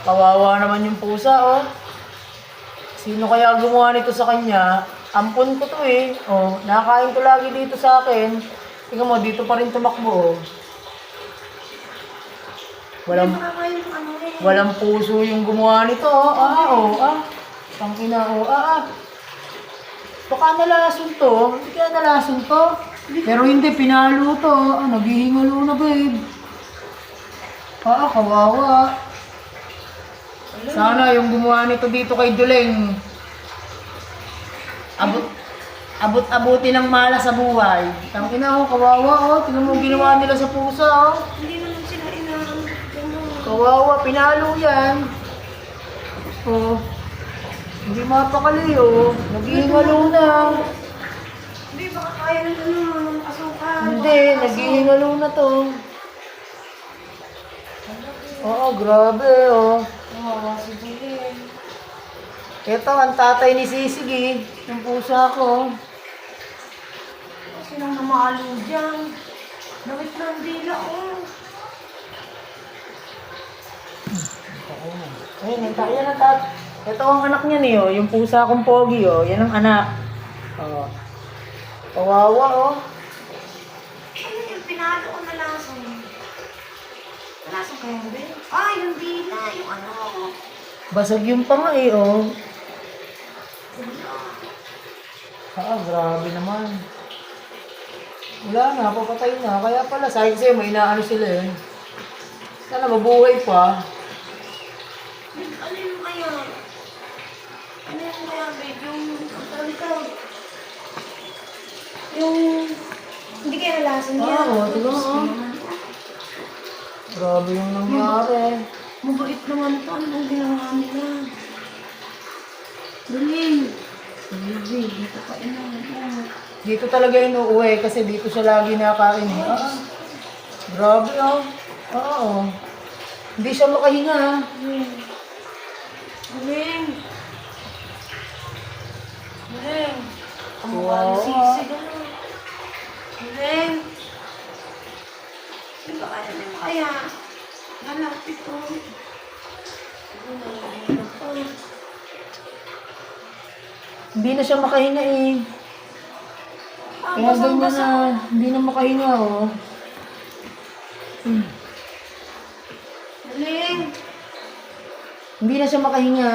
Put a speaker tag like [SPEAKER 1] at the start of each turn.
[SPEAKER 1] Kawawa naman yung pusa, oh. Sino kaya gumawa nito sa kanya? Ampon ko to eh. Oh, nakakain to lagi dito sa akin. Tingnan mo, dito pa rin tumakbo, oh. Walang puso yung gumawa nito, oh. Tangina, oh. Baka nalason to. Hindi kaya nalason to. Pero hindi, pinalo to. Naghihingalo na, babe. Kawawa. Sana yung gumawa nito dito kay Duleng. Abot-abuti ng mala sa buhay. Tangina, oh, kawawa, oh. Tingnan mo ginawa nila sa pusa, oh.
[SPEAKER 2] Hindi naman sila inaano.
[SPEAKER 1] Kawawa, pinalo yan. Oh. Hindi mapakali, oh. Naghihingalo na.
[SPEAKER 2] Hindi, baka kaya na ng asukal.
[SPEAKER 1] Hindi, naghihingalo na to. Grabe, oh.
[SPEAKER 2] Si Jilin.
[SPEAKER 1] Ito, ang tatay ni Sisig, eh. Yung pusa ko.
[SPEAKER 2] Kasi nang namalo dyan. Nawit ng dila, oh.
[SPEAKER 1] Ayun, yan ang tatay. Ito ang anak niya niyo, yung pusa kong pogi, oh. Yan ang anak. Oh. Kawawa, oh.
[SPEAKER 2] Ano yung pinalo ko na lasong? Nalasong kaya ba? Yung dila, yung ano.
[SPEAKER 1] Basag yung panga, eh, oh. Grabe naman. Wala na, papatay na. Kaya pala, sabi ko sa'yo, may inaano sila, eh. Sana mabuhay pa.
[SPEAKER 2] Ano yung kaya? Ano yung kaya, babe? Yung, yung, hindi kaya nalasan niya.
[SPEAKER 1] Tignan mo, oh. Grabe yung nangyari.
[SPEAKER 2] Mabait naman ito. Ano ang ginawa nila? Galing. Baby, dito pa ina.
[SPEAKER 1] Dito talaga inuuwi kasi dito siya lagi nakain, eh. Grabe, oh. Hindi siya makahinga, ha.
[SPEAKER 2] Galing. Ang mukha
[SPEAKER 1] Wow.
[SPEAKER 2] ni Sisig, ano? Galing. Di ba kaya naman kaya? Lalapit ko.
[SPEAKER 1] Hindi na siya makahinga, eh. Kaya ganyan na, hindi na makahinga, oh.
[SPEAKER 2] Galing.
[SPEAKER 1] Hindi na siya makahinga.